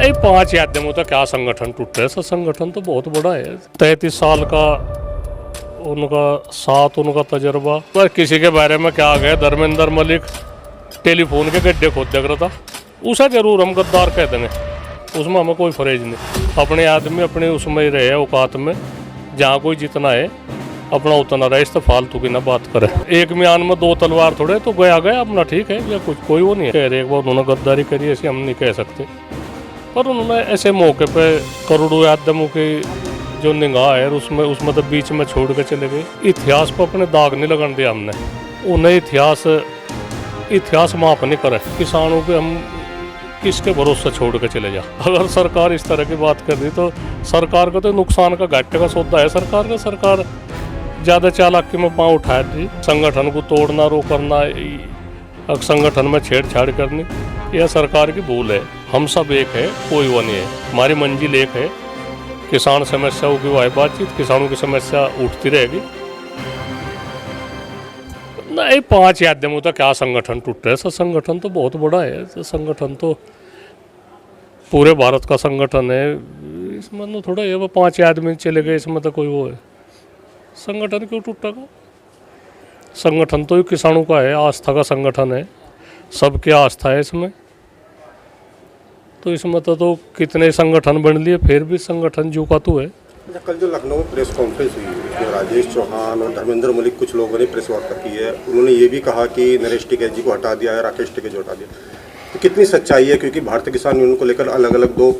नहीं 5 याद में तो क्या संगठन टूटे। ऐसा संगठन तो बहुत बड़ा है। 33 साल का उनका साथ, उनका तजर्बा। पर किसी के बारे में क्या गया, धर्मेंद्र मलिक टेलीफोन के गड्ढे खोद देख रहा था, उसे जरूर हम गद्दार कह देंगे, उसमें हमें कोई फरेज नहीं। अपने आदमी अपने उसमें ही रहे औकात में, जहाँ कोई जितना है अपना उतना रहे, इस तो फालतू की ना बात करे। एक म्यान में 2 तलवार थोड़े, तो गया गया अपना ठीक है, या कुछ कोई वो नहीं है। कह रहे एक बार उन्होंने गद्दारी करी, ऐसे हम नहीं कह सकते, पर उन्होंने ऐसे मौके पे करोड़ों आदमों की जो निगाह है उसमें तो बीच में छोड़ के चले गए। इतिहास पर अपने दाग नहीं लगाने दिया हमने, उन्हें इतिहास माफ नहीं करे। किसानों के हम किसके भरोसे छोड़ के चले जा। अगर सरकार इस तरह की बात कर रही तो सरकार का तो नुकसान का घाटे का सौदा है सरकार का। सरकार ज़्यादा चालाकी में पाँव उठा दी, संगठन को तोड़ना, रो करना, संगठन में छेड़छाड़ करनी, यह सरकार की भूल है। हम सब एक है, कोई वो नहीं है, हमारी मंजिल एक है। किसान समस्याओं की वो है बातचीत, किसानों की समस्या उठती रहेगी। नहीं 5 याद में तो क्या संगठन टूटे। ऐसा संगठन तो बहुत बड़ा है। तो संगठन तो पूरे भारत का संगठन है, इसमें तो थोड़ा ये वो 5 आदमी चले गए इसमें तो कोई वो है। संगठन क्यों टूटेगा? संगठन तो किसानों का है, आस्था का संगठन है, सबकी आस्था है इसमें। तो इसमें तो कितने संगठन बन लिए, फिर भी संगठन जो का तो है। कल जो लखनऊ में प्रेस कॉन्फ्रेंस हुई, उसमें राजेश चौहान और धर्मेंद्र मलिक कुछ लोगों ने प्रेस वार्ता की है। उन्होंने ये भी कहा कि नरेश टिकैत जी को हटा दिया है, राकेश टिकैत जी हटा दिया। तो कितनी सच्चाई है? क्योंकि भारतीय किसान यूनियन को लेकर अलग अलग 2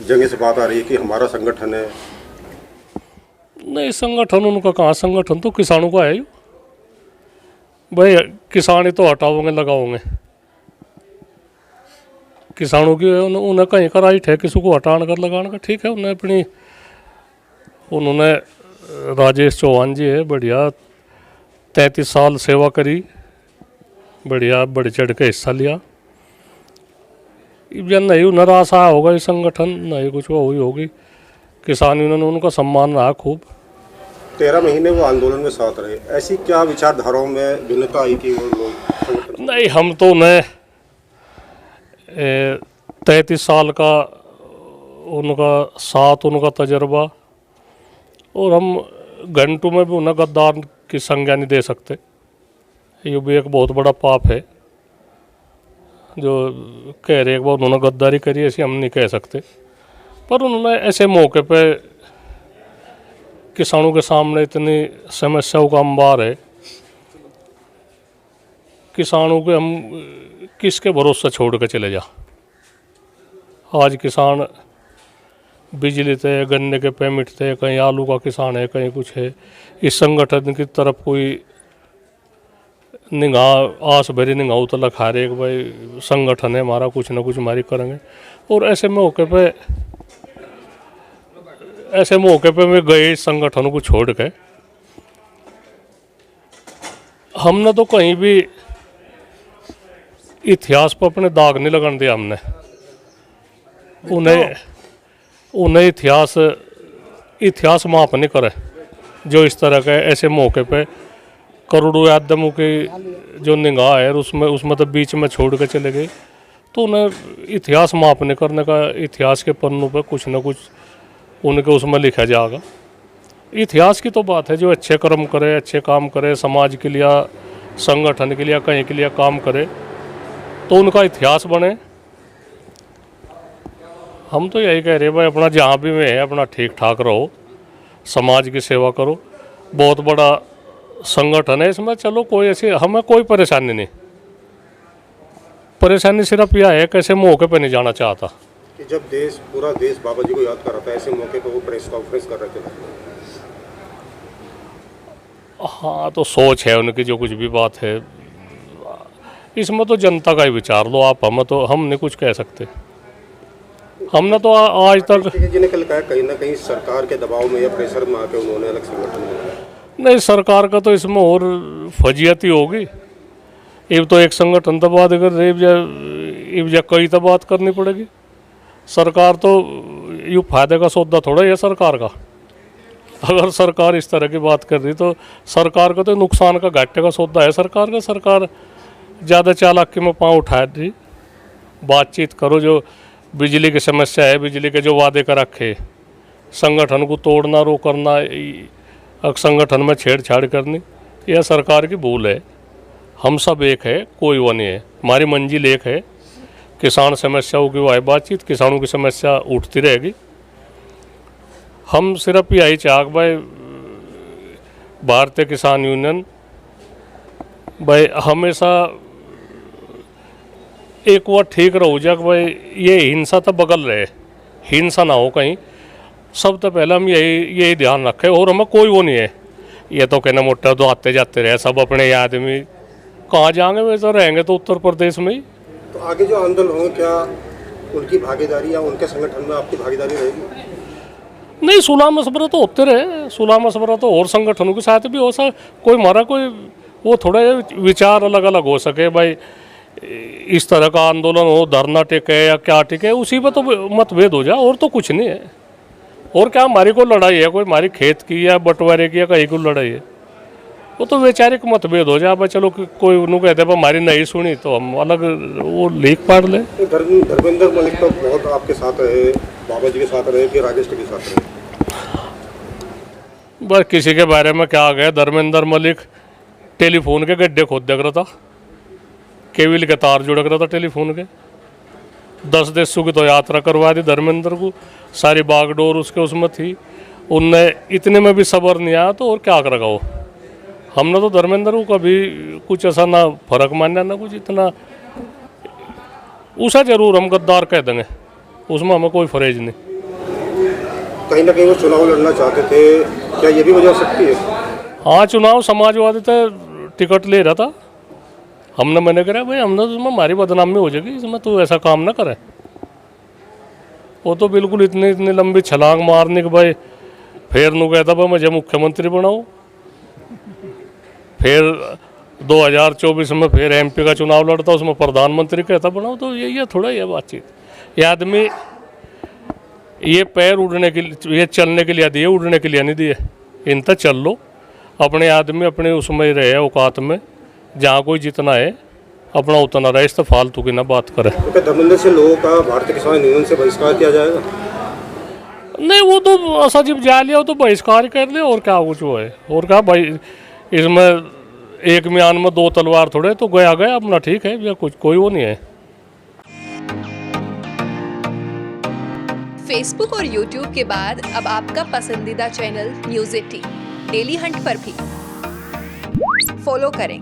जगह से बात आ रही है कि हमारा संगठन है। नहीं संगठन उनका कहाँ, संगठन तो किसानों का है भाई। किसान ही तो हटाओगे लगाओगे, किसानों की उन्हें कहीं का राइट है किसी को हटाने कर लगाने का, ठीक है। उन्होंने राजेश चौहान जी है, बढ़िया 33 साल सेवा करी, बढ़िया बढ़ चढ़ के हिस्सा लिया। जब नहीं उन्हें आशा होगा ये संगठन, नहीं कुछ वो हुई होगी। किसान यूनियन उनका सम्मान रहा खूब। 13 महीने वो आंदोलन में साथ रहे, ऐसी क्या विचारधाराओं में भिन्नता आई कि वो लोग? नहीं हम तो उन्हें 33 साल का उनका साथ, उनका तजर्बा, और हम घंटों में भी उन्हें गद्दार की संज्ञा नहीं दे सकते। ये भी एक बहुत बड़ा पाप है। जो कह रहे एक बार उन्होंने गद्दारी करी, ऐसे हम नहीं कह सकते, पर उन्होंने ऐसे मौके पे किसानों के सामने इतनी समस्याओं का अंबार है, किसानों के हम किसके भरोसे छोड़ के चले जा। आज किसान बिजली थे, गन्ने के पेमेंट थे, कहीं आलू का किसान है, कहीं कुछ है। इस संगठन की तरफ कोई निगाह, आस भरी निगाह तो लखा रहे कि भाई संगठन है हमारा, कुछ ना कुछ हमारी करेंगे। और ऐसे मौके पे मैं गए इस संगठन को छोड़ के। हमने तो कहीं भी इतिहास पर अपने दाग नहीं लगाने दिया हमने। उन्हें इतिहास माफ नहीं करे। जो इस तरह के ऐसे मौके पे करोड़ों आदमों की जो निगाह है उसमें तो बीच में छोड़ के चले गए, तो उन्हें इतिहास माफ नहीं करने का। इतिहास के पन्नों पे कुछ ना कुछ उनके उसमें लिखा जाएगा। इतिहास की तो बात है, जो अच्छे कर्म करे, अच्छे काम करे, समाज के लिए, संगठन के लिए, कहीं के लिए काम करे, तो उनका इतिहास बने। हम तो यही कह रहे हैं भाई, अपना जहाँ भी में है अपना ठीक ठाक रहो, समाज की सेवा करो। बहुत बड़ा संगठन है इसमें, चलो कोई ऐसी हमें कोई परेशानी नहीं। परेशानी सिर्फ यह है कैसे मौके पे नहीं जाना चाहता। कि जब पूरा देश बाबा जी को याद कर रहा था, ऐसे मौके पर वो प्रेस कॉन्फ्रेंस कर रहे थे। हाँ तो सोच है उनकी, जो कुछ भी बात है इसमें तो जनता का ही विचार लो आप। हम नहीं कुछ कह सकते। हमने तो आज तक जिन्हें कल कहा कहीं ना कहीं सरकार के दबाव में या प्रेशर में आके उन्होंने अलग संगठन बनाया। नहीं सरकार का तो इसमें और फजीयत ही होगी। ये तो एक संगठन तो बात कर रही, कई तो बात करनी पड़ेगी। सरकार तो यूँ फायदे का सौदा थोड़ा है सरकार का। अगर सरकार इस तरह की बात कर रही तो सरकार का तो नुकसान का घाटे का सौदा है सरकार का। सरकार ज़्यादा चालाकी में पाँव उठा दी, बातचीत करो। जो बिजली की समस्या है, बिजली के जो वादे कर रखे, संगठन को तोड़ना, रो करना, संगठन में छेड़छाड़ करनी, यह सरकार की भूल है। हम सब एक है, कोई वो नहीं है। हमारी मंजिल एक है, किसान समस्याओं की वाई बातचीत, किसानों की समस्या उठती रहेगी। हम सिर्फ यही चाह भाई भारतीय किसान यूनियन भाई हमेशा एक बार ठीक रहो जा भाई ये हिंसा तो बगल रहे, हिंसा ना हो कहीं। सब तो पहले हम यही ध्यान रखें, और हमें कोई वो नहीं है ये तो कहना मोटा तो आते जाते रहे सब अपने आदमी, कहाँ जाएंगे, वे तो रहेंगे तो उत्तर प्रदेश में ही। तो आगे जो आंदोलन हो, क्या उनकी भागीदारी या उनके संगठन में आपकी भागीदारी रहेगी? नहीं, सुलह मशवरा तो होते रहे, सुलह मशवरा तो और संगठनों के साथ भी हो सकता। कोई हमारा कोई वो थोड़ा विचार अलग अलग हो सके भाई, इस तरह का आंदोलन हो, धरना टिके या क्या टिके, उसी पर तो मतभेद हो जाए, और तो कुछ नहीं है। और क्या हमारी कोई लड़ाई है, कोई हमारी खेत की या बंटवारे की या कहीं की लड़ाई है, वो तो वैचारिक मतभेद हो जाए। चलो कोई उन्होंने कहते हमारी नहीं सुनी तो हम अलग वो लीक पाड़ लें। धर्मेंद्र मलिक तो बहुत आपके साथ रहे, बाबा जी के साथ रहे कि राजेश के साथ रहे? बस किसी के बारे में क्या गया, धर्मेंद्र मलिक टेलीफोन के गड्ढे खोद देख रहा था, केबल के तार जुड़क रहा था टेलीफोन के। 10 देशों की तो यात्रा करवा दी धर्मेंद्र को, सारी बागडोर उसके उसमें थी। उनने इतने में भी सब्र नहीं आया तो और क्या करेगा वो। हमने तो धर्मेंद्र को कभी कुछ ऐसा ना फर्क मानना ना कुछ इतना, उसे जरूर हम गद्दार कह देंगे, उसमें हमें कोई फरेज नहीं। कहीं ना कहीं वो चुनाव लड़ना चाहते थे, क्या ये भी वजह हो सकती है? हाँ, चुनाव समाजवादी तो टिकट ले रहा था, हमने मैंने करा भाई हमने तो उसमें हमारी बदनामी हो जाएगी, इसमें तो ऐसा काम ना करे। वो तो बिल्कुल इतनी लंबी छलांग मारने के भाई, फिर नु कहता भाई मुझे मुख्यमंत्री बनाओ, फिर 2024 में फिर MP का चुनाव लड़ता, उसमें प्रधानमंत्री कहता बनाओ। तो ये थोड़ा ही है बातचीत। ये आदमी ये पैर उड़ने के लिए, ये चलने के लिए दिए, उड़ने के लिए नहीं दिए। इन तक चल लो, अपने आदमी अपने उसमें रहे औकात में, जहाँ कोई जितना है अपना उतना रहे, इस तो फालतू की ना बात करे। तो क्या धर्मेंद्र से लोगों का भारतीय किसान यूनियन से बहिष्कार किया जाएगा? नहीं, वो तो ऐसा जब जा लिया तो बहिष्कार कर लिया, और क्या कुछ वो है। और क्या भाई, इसमें एक म्यान में 2 तलवार थोड़े, तो गया अपना ठीक है, या कुछ कोई वो नहीं है। फेसबुक और यूट्यूब के बाद अब आपका पसंदीदा चैनल न्यूज़ 18 डेली हंट पर भी फॉलो करें।